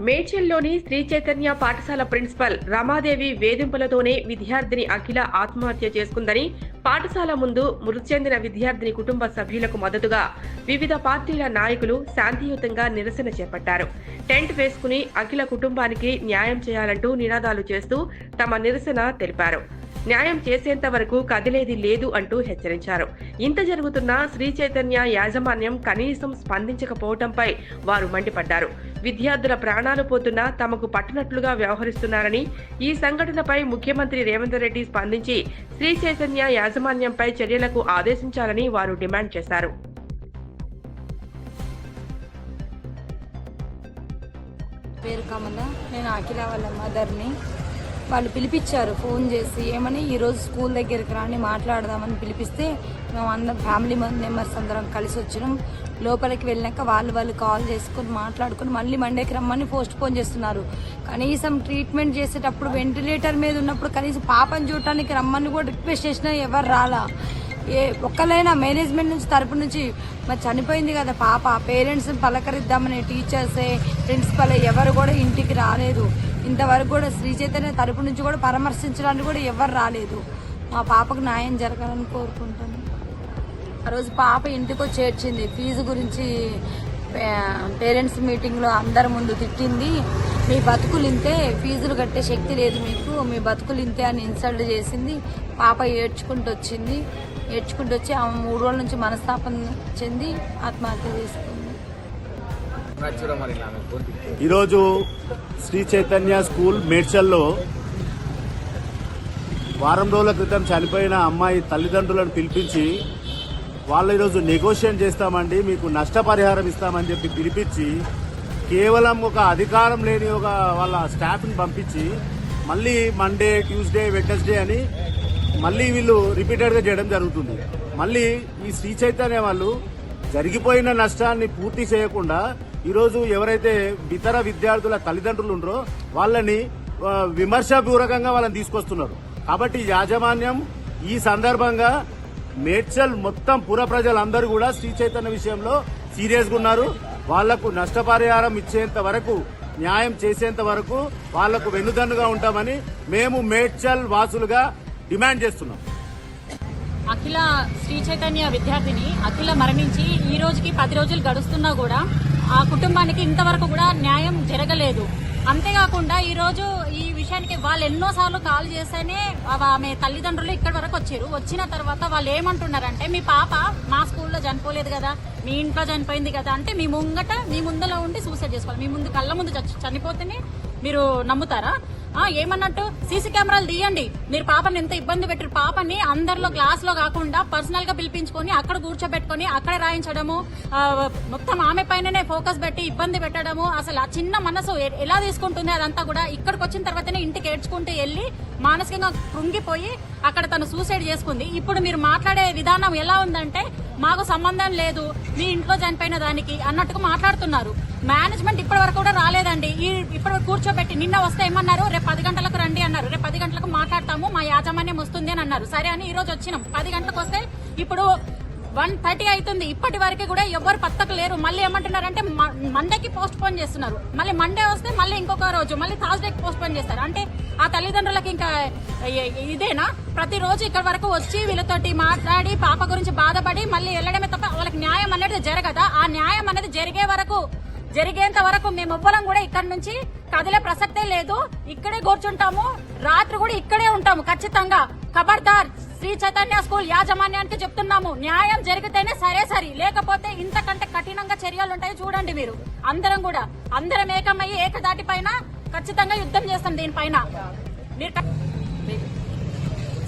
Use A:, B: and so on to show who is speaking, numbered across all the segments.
A: మేడ్చల్లోని శ్రీ చైతన్య పాఠశాల ప్రిన్సిపల్ రమాదేవి వేధింపులతోనే విద్యార్థిని అఖిల ఆత్మహత్య చేసుకుందని పాఠశాల ముందు మృతి చెందిన విద్యార్థిని కుటుంబ సభ్యులకు మద్దతుగా వివిధ పార్టీల నాయకులు శాంతియుతంగా నిరసన చేపట్టారు. టెంట్ వేసుకుని అఖిల కుటుంబానికి న్యాయం చేయాలంటూ నినాదాలు చేస్తూ తమ నిరసన తెలిపారు. న్యాయం చేసేంత వరకు కదిలేది లేదు అంటూ హెచ్చరించారు. ఇంత జరుగుతున్నా శ్రీ చైతన్య యాజమాన్యం కనీసం స్పందించకపోవడంపై వారు మండిపడ్డారు. విద్యార్థుల ప్రాణాలు పోతున్నా తమకు పట్టనట్లుగా వ్యవహరిస్తున్నారని, ఈ సంఘటనపై ముఖ్యమంత్రి రేవంత్ రెడ్డి స్పందించి శ్రీ చైతన్య యాజమాన్యంపై చర్యలకు ఆదేశించాలని వారు డిమాండ్ చేశారు.
B: పేరు కమల, నేను అఖిల వాళ్ళ మదర్ని. వాళ్ళు పిలిపించారు ఫోన్ చేసి, ఏమని ఈరోజు స్కూల్ దగ్గరికి రాని మాట్లాడదామని పిలిపిస్తే మేము అందరం ఫ్యామిలీ మెంబర్స్ అందరం కలిసి వచ్చినాం. లోపలికి వెళ్ళాక వాళ్ళు కాల్ చేసుకొని మాట్లాడుకొని మళ్ళీ మండేకి రమ్మని పోస్ట్ పోన్ చేస్తున్నారు. కనీసం ట్రీట్మెంట్ చేసేటప్పుడు వెంటిలేటర్ మీద ఉన్నప్పుడు కనీసం పాపని చూడటానికి రమ్మని కూడా రిక్వెస్ట్ చేసినా ఎవరు రాలా. ఒక్కలైనా మేనేజ్మెంట్ నుంచి తరపు నుంచి మరి చనిపోయింది కదా పాప, పేరెంట్స్ పలకరిద్దామని టీచర్సే ప్రిన్సిపల్ ఎవరు కూడా ఇంటికి రాలేదు. ఇంతవరకు కూడా శ్రీ చైతన్య తరపు నుంచి కూడా పరామర్శించడానికి కూడా ఎవరు రాలేదు. మా పాపకు న్యాయం జరగాలని కోరుకుంటాను. ఆ రోజు పాప ఇంటికి వచ్చి ఏడ్చింది. ఫీజు గురించి పేరెంట్స్ మీటింగ్లో అందరి ముందు తిట్టింది. మీ బతుకులు ఇంతే, ఫీజులు కట్టే శక్తి లేదు మీకు, మీ బతుకులు ఇంతే అని ఇన్సల్ట్ చేసింది. పాప ఏడ్చుకుంటూ వచ్చి ఆమె 3 రోజుల నుంచి మనస్తాపం చెంది ఆత్మహత్య చేసుకుంది.
C: ఈరోజు శ్రీ చైతన్య స్కూల్ మేడ్చల్లో వారం రోజుల క్రితం చనిపోయిన అమ్మాయి తల్లిదండ్రులను పిలిపించి వాళ్ళు ఈరోజు నెగోషియేట్ చేస్తామండి, మీకు నష్టపరిహారం ఇస్తామని చెప్పి పిలిపించి కేవలం ఒక అధికారం లేని ఒక వాళ్ళ స్టాఫ్ని పంపించి మళ్ళీ మండే, ట్యూస్డే, వెడ్నెస్డే అని మళ్ళీ వీళ్ళు రిపీటెడ్గా చేయడం జరుగుతుంది. మళ్ళీ ఈ శ్రీ చైతన్య వాళ్ళు జరిగిపోయిన నష్టాన్ని పూర్తి చేయకుండా ఈరోజు ఎవరైతే ఇతర విద్యార్థుల తల్లిదండ్రులు ఉన్నారో వాళ్ళని విమర్శపూర్వకంగా వాళ్ళని తీసుకొస్తున్నారు. కాబట్టి యాజమాన్యం ఈ సందర్భంగా మేడ్చల్ మొత్తం పుర ప్రజలందరూ కూడా శ్రీ చైతన్య విషయంలో సీరియస్గా ఉన్నారు. వాళ్లకు నష్టపరిహారం ఇచ్చేంత వరకు, న్యాయం చేసేంత వరకు వాళ్లకు వెన్నుదన్నుగా ఉంటామని మేము మేడ్చల్ వాసులుగా డిమాండ్ చేస్తున్నాం.
D: అఖిల శ్రీ చైతన్య విద్యార్థిని అఖిల మరణించి ఈ రోజుకి 10 రోజులు గడుస్తున్నా కూడా ఆ కుటుంబానికి ఇంతవరకు కూడా న్యాయం జరగలేదు. అంతేకాకుండా ఈ రోజు ఈ విషయానికి వాళ్ళు ఎన్నోసార్లు కాల్ చేస్తేనే ఆమె తల్లిదండ్రులు ఇక్కడి వరకు వచ్చారు. వచ్చిన తర్వాత వాళ్ళు ఏమంటున్నారంటే, మీ పాప మా స్కూల్లో చనిపోలేదు కదా, మీ ఇంట్లో చనిపోయింది కదా, అంటే మీ ముందలో ఉండి సూసైడ్ చేసుకోవాలి, మీ ముందు కళ్ళ ముందు చనిపోతేనే మీరు నమ్ముతారా? ఏమన్నట్టు సీసీ కెమెరాలు తీయండి. మీరు పాపని ఎంత ఇబ్బంది పెట్టారు. పాపని అందరిలో క్లాస్ లో కాకుండా పర్సనల్ గా పిలిపించుకొని అక్కడ కూర్చోబెట్టుకుని అక్కడే రాయించడము, మొత్తం ఆమె పైననే ఫోకస్ పెట్టి ఇబ్బంది పెట్టడము. అసలు ఆ చిన్న మనసు ఎలా తీసుకుంటుంది అదంతా కూడా. ఇక్కడికి వచ్చిన తర్వాతనే ఇంటికి ఏడ్చుకుంటూ వెళ్లి మానసికంగా కృంగిపోయి అక్కడ తను సూసైడ్ చేసుకుంది. ఇప్పుడు మీరు మాట్లాడే విధానం ఎలా ఉందంటే, మాకు సంబంధం లేదు మీ ఇంట్లో చనిపోయిన దానికి అన్నట్టుగా మాట్లాడుతున్నారు. మేనేజ్మెంట్ ఇప్పటి వరకు కూడా రాలేదండి. ఇప్పటి కూర్చోబెట్టి నిన్న వస్తే ఏమన్నారు, రేపు 10 గంటలకు రండి అన్నారు. రేపు 10 గంటలకు మాట్లాడతాము, మా యాజమాన్యం వస్తుంది అని అన్నారు. సరే అని ఈ రోజు వచ్చినాం. 10 గంటలకు వస్తే ఇప్పుడు 1:30 అవుతుంది. ఇప్పటి వరకు కూడా ఎవరు పత్తకు లేరు. మళ్ళీ ఏమంటున్నారంటే మండేకి పోస్ట్ పోన్ చేస్తున్నారు. మళ్ళీ మండే వస్తే మళ్ళీ ఇంకొక రోజు, మళ్ళీ థర్స్డేకి పోస్ట్ పోన్ చేస్తారు. అంటే ఆ తల్లిదండ్రులకి ఇంకా ఇదేనా? ప్రతిరోజు ఇక్కడ వరకు వచ్చి వీళ్ళతోటి మాట్లాడి పాప గురించి బాధపడి మళ్ళీ వెళ్ళడమే తప్ప వాళ్ళకి న్యాయం అనేది జరగదా? ఆ న్యాయం అనేది జరిగేంత వరకు మేము ఎవ్వరం కూడా ఇక్కడ నుంచి కదిలే ప్రసక్తే లేదు. ఇక్కడే కూర్చుంటాము, రాత్రి కూడా ఇక్కడే ఉంటాము ఖచ్చితంగా. ఖబర్దార్ శ్రీ చైతన్య స్కూల్ యాజమాన్యానికి చెప్తున్నాము, న్యాయం జరిగితేనే సరే, లేకపోతే ఇంతకంటే కఠినంగా చర్యలు ఉంటాయి. చూడండి మీరు, అందరం ఏకమయ్యి ఏకదాటి పైన ఖచ్చితంగా యుద్ధం చేస్తాం దీనిపైన.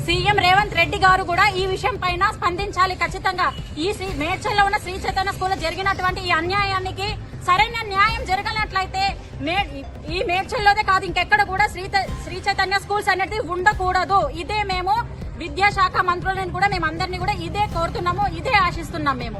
D: సీఎం రేవంత్ రెడ్డి గారు కూడా ఈ విషయం పైన స్పందించాలి ఖచ్చితంగా. ఈ మేడ్చల్లో ఉన్న శ్రీ చైతన్య స్కూల్లో జరిగినటువంటి ఈ అన్యాయానికి సరైన న్యాయం జరగనట్లయితే ఈ మేడ్చల్లోనే కాదు ఇంకెక్కడ కూడా శ్రీ చైతన్య స్కూల్స్ అనేది ఉండకూడదు. ఇదే మేము విద్యాశాఖ మంత్రులను కూడా మేము అందరినీ కూడా ఇదే కోరుతున్నాము, ఇదే ఆశిస్తున్నాం మేము.